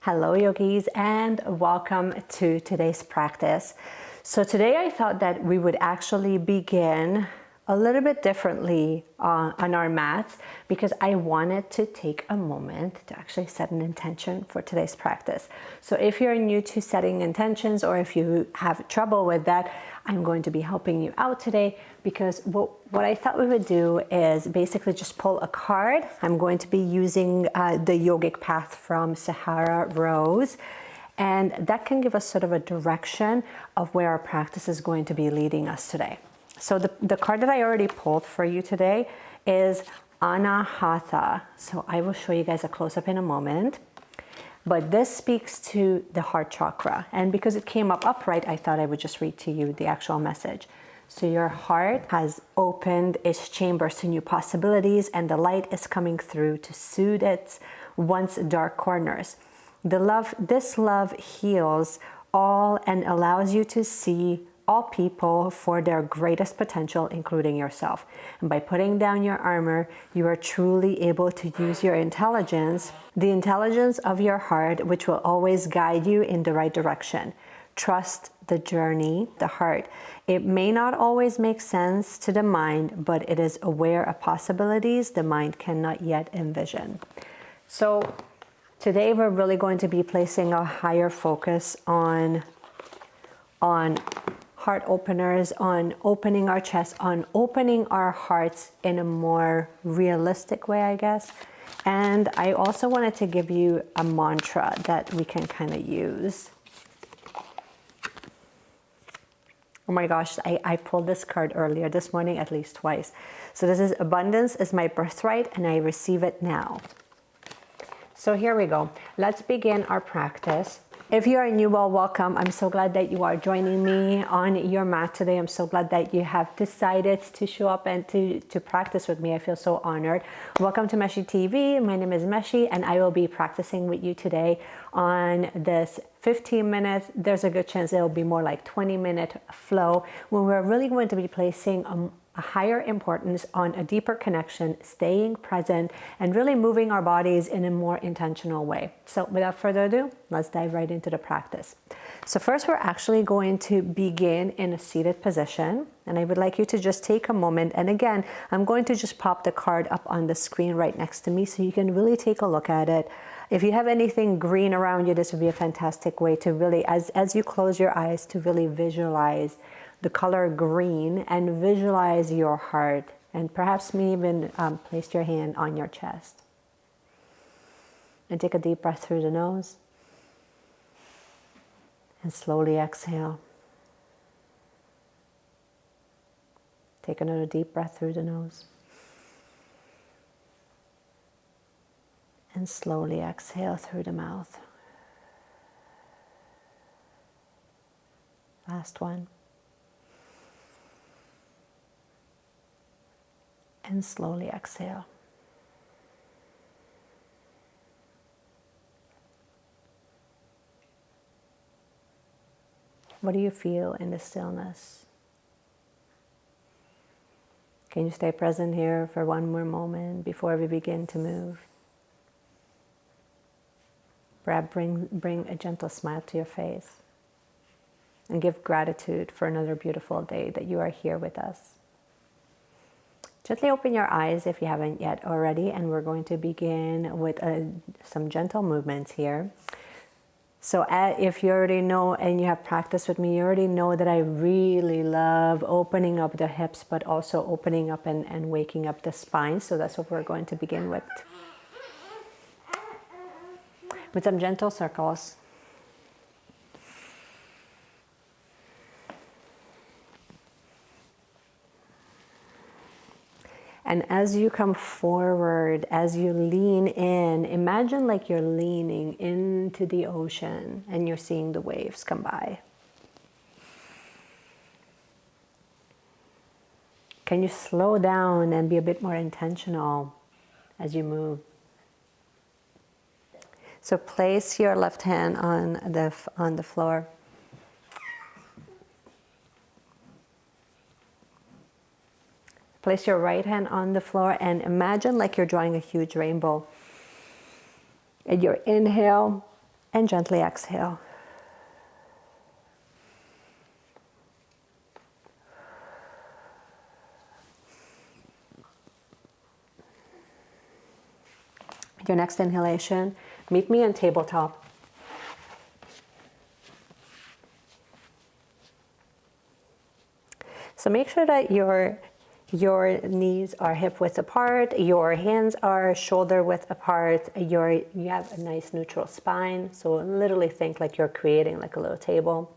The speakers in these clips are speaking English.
Hello yogis, and welcome to today's practice. So today I thought that we would actually begin a little bit differently on our mats, because I wanted to take a moment to actually set an intention for today's practice. So if you're new to setting intentions, or if you have trouble with that, I'm going to be helping you out today, because what I thought we would do is basically just pull a card. I'm going to be using the yogic path from Sahara Rose, and that can give us sort of a direction of where our practice is going to be leading us today. So the card that I already pulled for you today is Anahata. So I will show you guys a close-up in a moment. But this speaks to the heart chakra. And because it came up upright, I thought I would just read to you the actual message. So your heart has opened its chambers to new possibilities, and the light is coming through to soothe its once dark corners. This love heals all and allows you to see all people for their greatest potential, including yourself. And by putting down your armor, you are truly able to use your intelligence, the intelligence of your heart, which will always guide you in the right direction. Trust the journey, the heart. It may not always make sense to the mind, but it is aware of possibilities the mind cannot yet envision. So today we're really going to be placing a higher focus on heart openers, on opening our chest, on opening our hearts in a more realistic way, I guess. And I also wanted to give you a mantra that we can kind of use. Oh my gosh, I pulled this card earlier this morning at least twice. So this is abundance is my birthright and I receive it now. So here we go. Let's begin our practice. If you are new, well, welcome. I'm so glad that you are joining me on your mat today. I'm so glad that you have decided to show up and to practice with me. I feel so honored. Welcome to Meshi TV. My name is Meshi, and I will be practicing with you today on this 15 minutes. There's a good chance it'll be more like 20-minute flow, when we're really going to be placing a higher importance on a deeper connection, staying present, and really moving our bodies in a more intentional way. So without further ado, let's dive right into the practice. So first, we're actually going to begin in a seated position, and I would like you to just take a moment. And again, I'm going to just pop the card up on the screen right next to me so you can really take a look at it. If you have anything green around you, this would be a fantastic way to really, as you close your eyes, to really visualize the color green and visualize your heart, and perhaps even place your hand on your chest. And take a deep breath through the nose and slowly exhale. Take another deep breath through the nose and slowly exhale through the mouth. Last one. And slowly exhale. What do you feel in the stillness? Can you stay present here for one more moment before we begin to move? Perhaps bring a gentle smile to your face and give gratitude for another beautiful day that you are here with us. Gently open your eyes if you haven't yet already, and we're going to begin with some gentle movements here. So if you already know and you have practiced with me, you already know that I really love opening up the hips, but also opening up and waking up the spine. So that's what we're going to begin with some gentle circles. And as you come forward, as you lean in, imagine like you're leaning into the ocean and you're seeing the waves come by. Can you slow down and be a bit more intentional as you move? So place your left hand on the floor. Place your right hand on the floor and imagine like you're drawing a huge rainbow. And your inhale, and gently exhale. Your next inhalation, meet me in tabletop. So make sure that your knees are hip width apart, your hands are shoulder width apart, you have a nice neutral spine. So literally think like you're creating like a little table.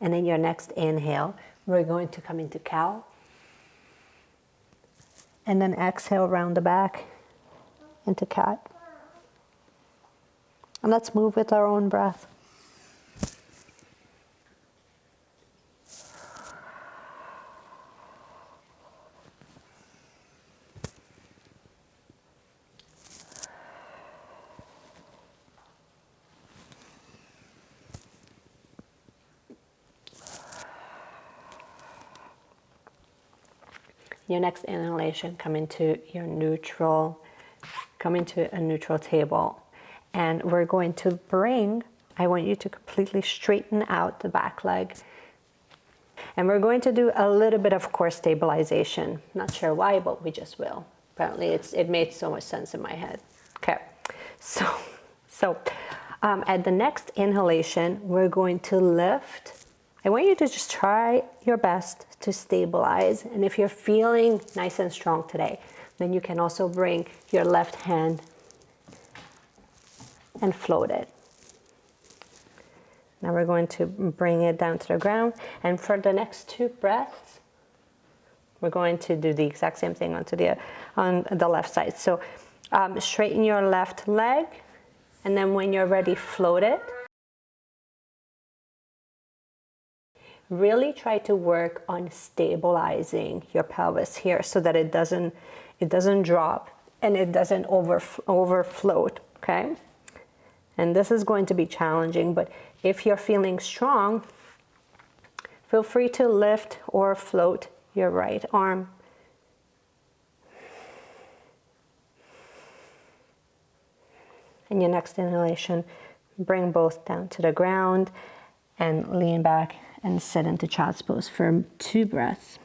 And then your next inhale, we're going to come into cow. And then exhale, round the back into cat. And let's move with our own breath. Your next inhalation, come into your neutral, come into a neutral table. And we're going to bring, I want you to completely straighten out the back leg. And we're going to do a little bit of core stabilization. Not sure why, but we just will. Apparently it made so much sense in my head. Okay, so at the next inhalation, we're going to lift. I want you to just try your best to stabilize. And if you're feeling nice and strong today, then you can also bring your left hand and float it. Now we're going to bring it down to the ground. And for the next 2 breaths, we're going to do the exact same thing on the left side. So straighten your left leg. And then when you're ready, float it. Really try to work on stabilizing your pelvis here so that it doesn't drop and it doesn't overfloat, okay? And this is going to be challenging, but if you're feeling strong, feel free to lift or float your right arm. And your next inhalation, bring both down to the ground and lean back and sit into child's pose for 2 breaths.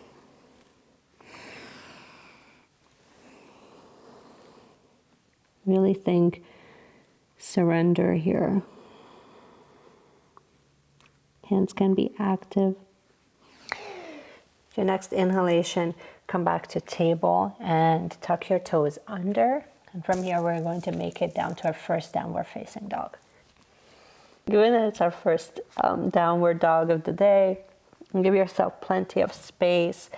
Really think surrender here. Hands can be active. Your next inhalation, come back to table and tuck your toes under. And from here, we're going to make it down to our first downward facing dog. Given that it's our first downward dog of the day, give yourself plenty of space,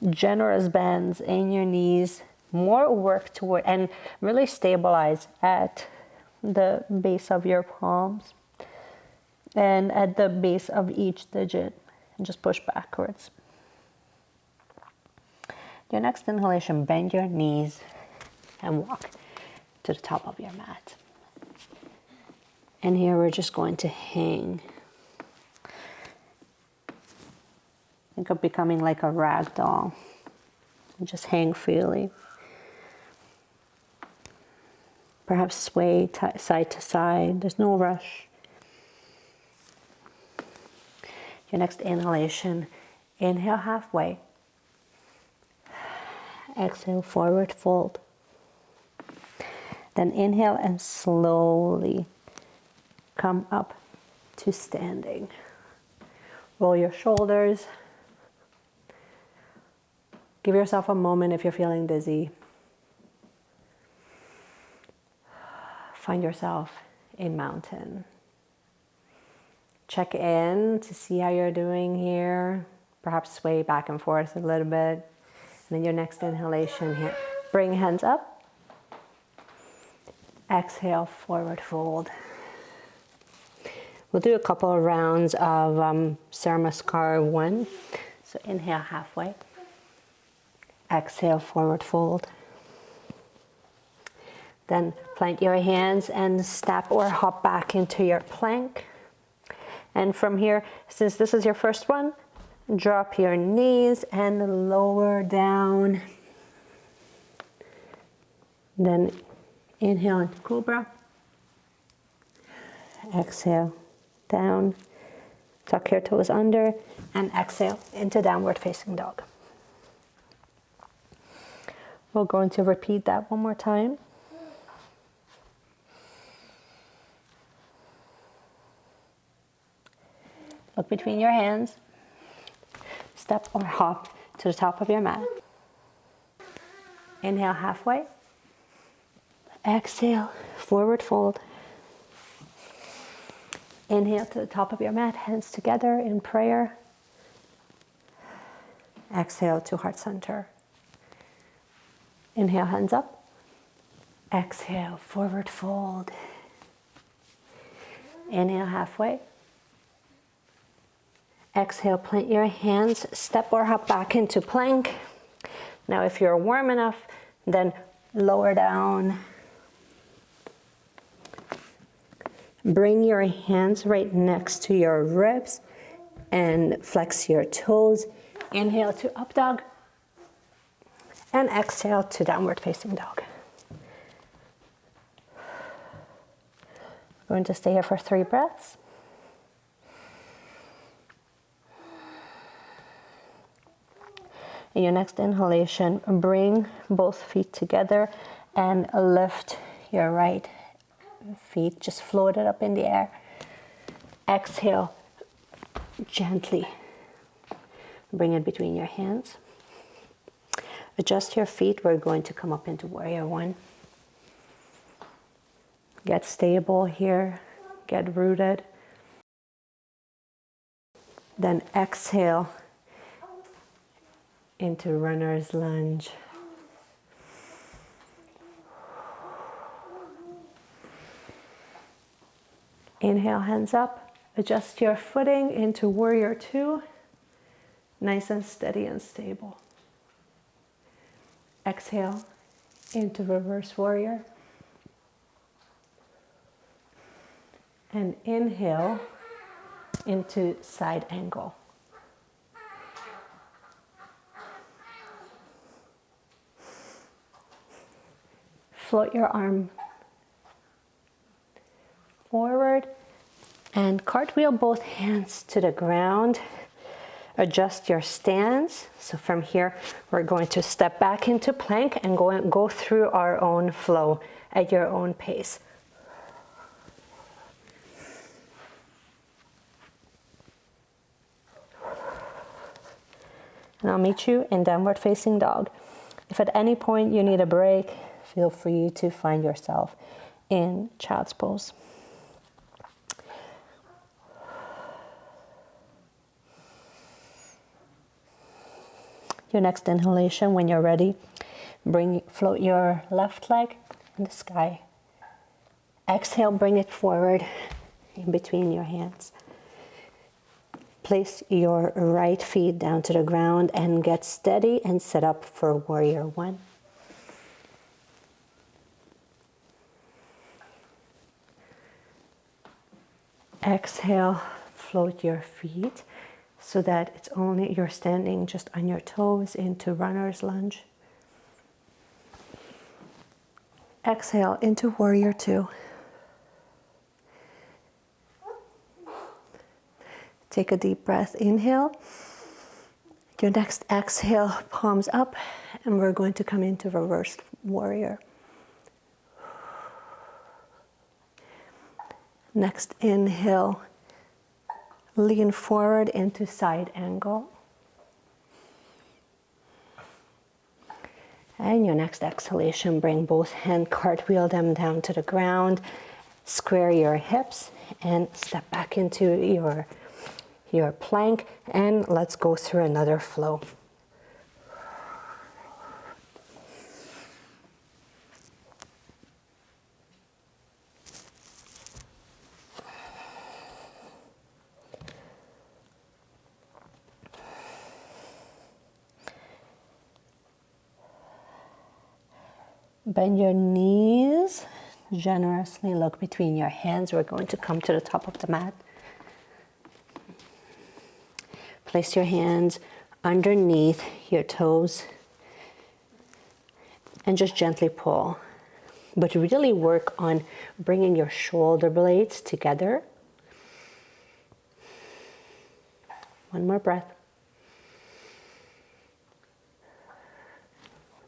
generous bends in your knees, more work toward, and really stabilize at the base of your palms and at the base of each digit, and just push backwards. Your next inhalation, bend your knees and walk to the top of your mat. And here we're just going to hang. Think of becoming like a rag doll. And just hang freely. Perhaps sway side to side. There's no rush. Your next inhalation, inhale halfway. Exhale, forward fold. Then inhale and slowly come up to standing. Roll your shoulders. Give yourself a moment if you're feeling dizzy. Find yourself in mountain. Check in to see how you're doing here. Perhaps sway back and forth a little bit. And then your next inhalation here. Bring hands up. Exhale, forward fold. We'll do a couple of rounds of Sarmaskar 1. So inhale halfway. Exhale, forward fold. Then plant your hands and step or hop back into your plank. And from here, since this is your first one, drop your knees and lower down. Then inhale into cobra. Exhale, down. Tuck your toes under and exhale into downward facing dog. We're going to repeat that one more time. Look between your hands. Step or hop to the top of your mat. Inhale halfway. Exhale, forward fold. Inhale to the top of your mat, hands together in prayer. Exhale to heart center. Inhale, hands up. Exhale, forward fold. Inhale halfway. Exhale, plant your hands, step or hop back into plank. Now if you're warm enough, then lower down. Bring your hands right next to your ribs and flex your toes. Inhale to up dog and exhale to downward facing dog. We're going to stay here for 3 breaths. In your next inhalation, bring both feet together and lift your right feet. Just float it up in the air. Exhale, gently. Bring it between your hands. Adjust your feet. We're going to come up into warrior one. Get stable here. Get rooted. Then exhale into runner's lunge. Inhale, hands up. Adjust your footing into warrior two. Nice and steady and stable. Exhale into reverse warrior. And inhale into side angle. Float your arm forward and cartwheel both hands to the ground. Adjust your stance. So from here, we're going to step back into plank and go through our own flow at your own pace. And I'll meet you in downward facing dog. If at any point you need a break, feel free to find yourself in child's pose. Your next inhalation, when you're ready, float your left leg in the sky. Exhale, bring it forward in between your hands. Place your right feet down to the ground and get steady and set up for warrior one. Exhale, float your feet so that it's only you're standing just on your toes into runner's lunge. Exhale into warrior two. Take a deep breath, inhale. Your next exhale, palms up, and we're going to come into reverse warrior. Next inhale, lean forward into side angle. And your next exhalation, bring both hands, cartwheel them down to the ground, square your hips, and step back into your plank, and let's go through another flow. Bend your knees, generously look between your hands. We're going to come to the top of the mat. Place your hands underneath your toes and just gently pull. but really work on bringing your shoulder blades together. One more breath.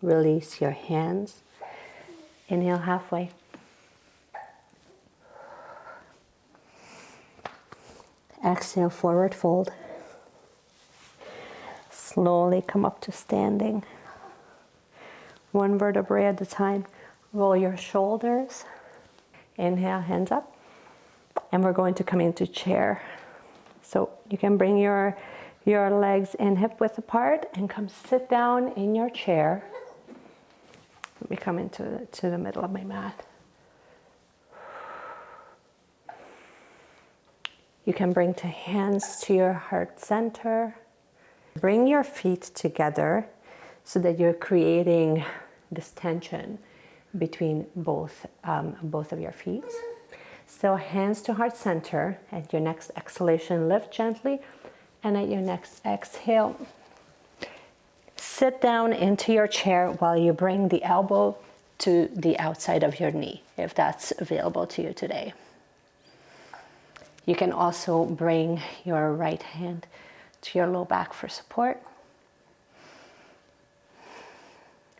Release your hands. Inhale halfway. Exhale, forward fold. Slowly come up to standing. One vertebrae at a time. Roll your shoulders. Inhale, hands up. And we're going to come into chair. So you can bring your legs in hip width apart and come sit down in your chair. Let me come into the middle of my mat. You can bring the hands to your heart center. Bring your feet together so that you're creating this tension between both of your feet. So hands to heart center. At your next exhalation, lift gently. And at your next exhale, sit down into your chair while you bring the elbow to the outside of your knee, if that's available to you today. You can also bring your right hand to your low back for support.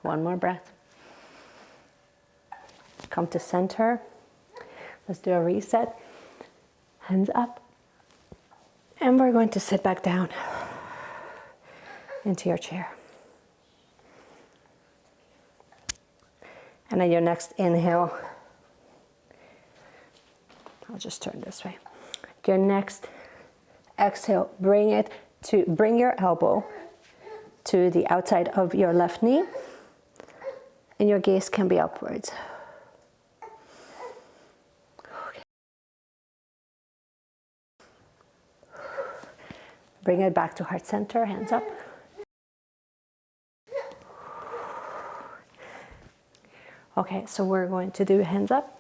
One more breath. Come to center. Let's do a reset. Hands up. And we're going to sit back down into your chair. And at your next inhale, I'll just turn this way. Your next exhale, bring your elbow to the outside of your left knee, and your gaze can be upwards. Okay. Bring it back to heart center, hands up. Okay, so we're going to do hands up.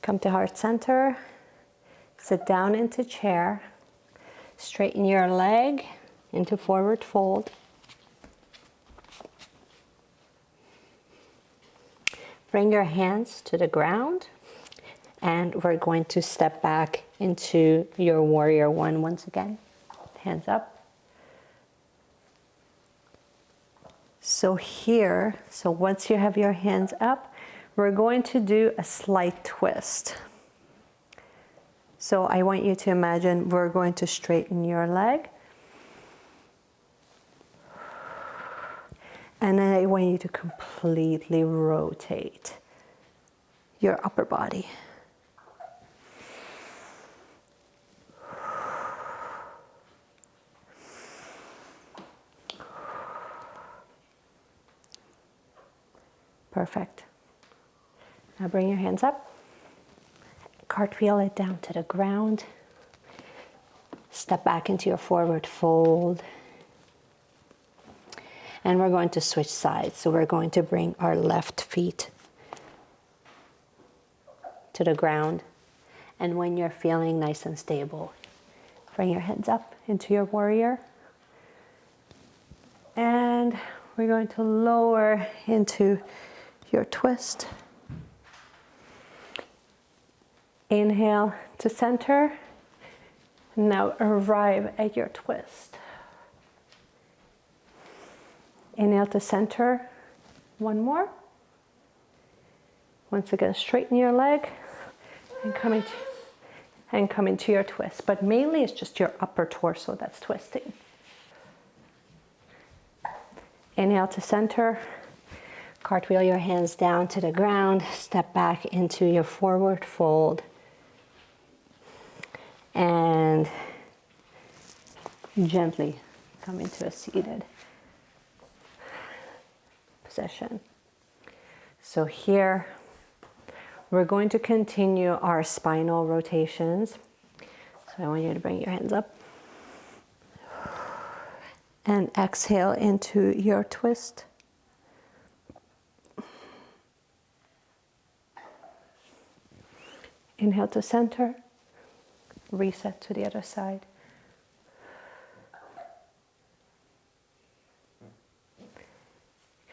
Come to heart center. Sit down into chair. Straighten your leg into forward fold. Bring your hands to the ground. And we're going to step back into your warrior one once again. Hands up. So once you have your hands up, we're going to do a slight twist. So I want you to imagine we're going to straighten your leg. And then I want you to completely rotate your upper body. Perfect. Now bring your hands up. Cartwheel it down to the ground. Step back into your forward fold. And we're going to switch sides. So we're going to bring our left feet to the ground. And when you're feeling nice and stable, bring your hands up into your warrior. And we're going to lower into your twist. Inhale to center. Now arrive at your twist. Inhale to center. One more. Once again, straighten your leg and come into your twist. But mainly it's just your upper torso that's twisting. Inhale to center. Cartwheel your hands down to the ground. Step back into your forward fold. And gently come into a seated position. So here, we're going to continue our spinal rotations. So I want you to bring your hands up. And exhale into your twist. Inhale to center. Reset to the other side.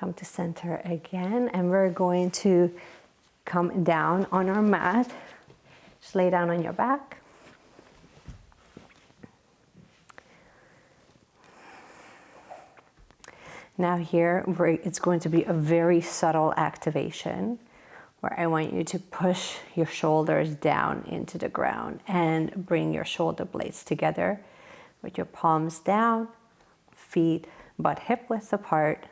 come to center again, and we're going to come down on our mat. Just lay down on your back. Now here, it's going to be a very subtle activation where I want you to push your shoulders down into the ground and bring your shoulder blades together with your palms down, feet butt hip width apart.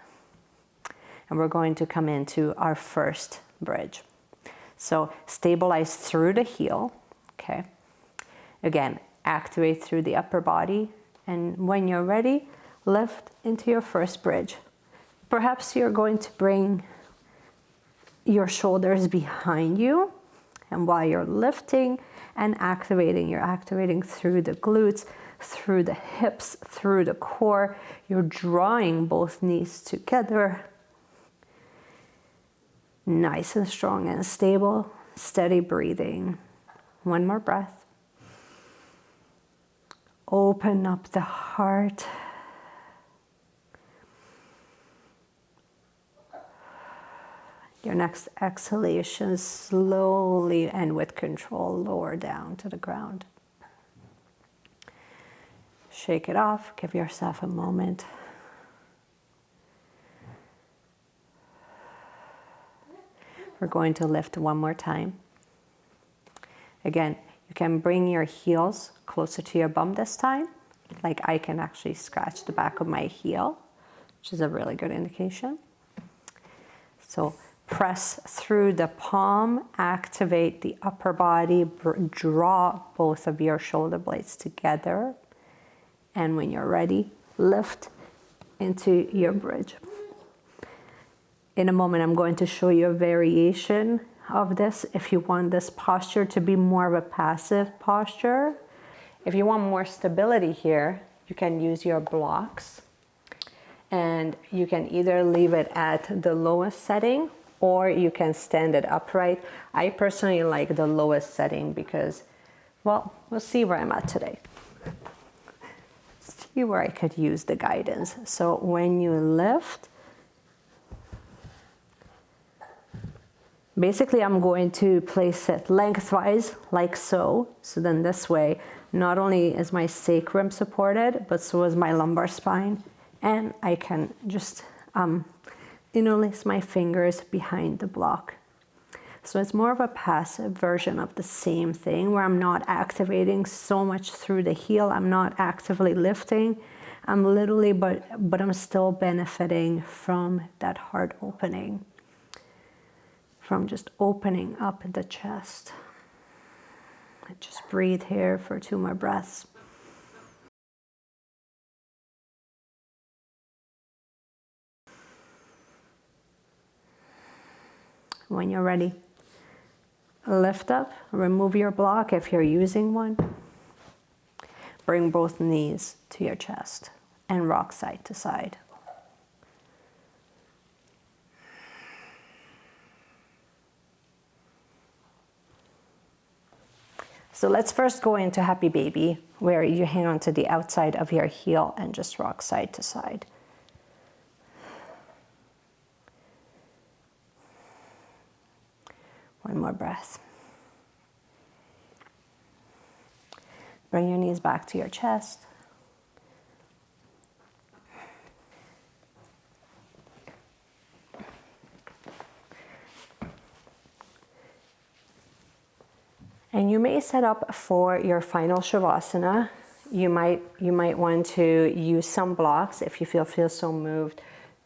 And we're going to come into our first bridge. So stabilize through the heel, okay? Again, activate through the upper body. And when you're ready, lift into your first bridge. Perhaps you're going to bring your shoulders behind you, and while you're lifting and activating, you're activating through the glutes, through the hips, through the core. You're drawing both knees together. Nice and strong and stable, steady breathing. One more breath. Open up the heart. Your next exhalation, slowly and with control, lower down to the ground. Shake it off, give yourself a moment. We're going to lift one more time. Again, you can bring your heels closer to your bum this time. Like I can actually scratch the back of my heel, which is a really good indication. So press through the palm, activate the upper body, draw both of your shoulder blades together. And when you're ready, lift into your bridge. In a moment, I'm going to show you a variation of this if you want this posture to be more of a passive posture. If you want more stability here, you can use your blocks. And you can either leave it at the lowest setting or you can stand it upright. I personally like the lowest setting because, well, we'll see where I'm at today. See where I could use the guidance. So when you lift, basically I'm going to place it lengthwise like so. So then this way, not only is my sacrum supported, but so is my lumbar spine. And I can just interlace my fingers behind the block. So it's more of a passive version of the same thing where I'm not activating so much through the heel. I'm not actively lifting. I'm literally, but I'm still benefiting from that heart opening, from just opening up the chest. Just breathe here for 2 more breaths. When you're ready, lift up, remove your block if you're using one. Bring both knees to your chest and rock side to side. So let's first go into Happy Baby, where you hang on to the outside of your heel and just rock side to side. One more breath. Bring your knees back to your chest. And you may set up for your final Savasana. You might want to use some blocks if you feel so moved.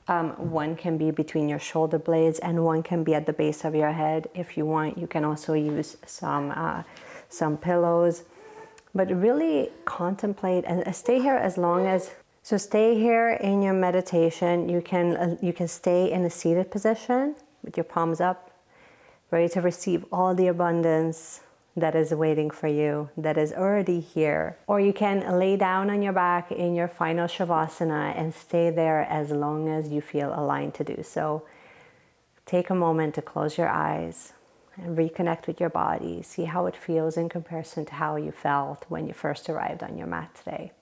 One can be between your shoulder blades and one can be at the base of your head. If you want, you can also use some pillows. But really contemplate and stay here as long as, so stay here in your meditation. You can stay in a seated position with your palms up, ready to receive all the abundance that is waiting for you, that is already here. Or you can lay down on your back in your final Savasana and stay there as long as you feel aligned to do so. Take a moment to close your eyes and reconnect with your body. See how it feels in comparison to how you felt when you first arrived on your mat today.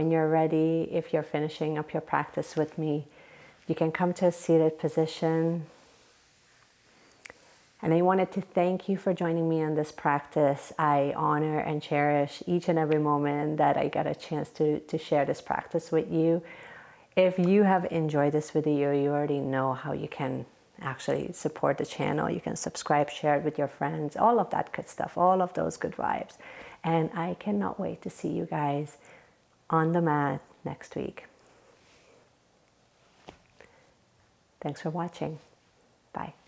when you're ready, if you're finishing up your practice with me, you can come to a seated position. And I wanted to thank you for joining me in this practice. I honor and cherish each and every moment that I get a chance to share this practice with you. If you have enjoyed this video, you already know how you can actually support the channel. You can subscribe, share it with your friends, all of that good stuff, all of those good vibes. And I cannot wait to see you guys on the mat next week. Thanks for watching. Bye.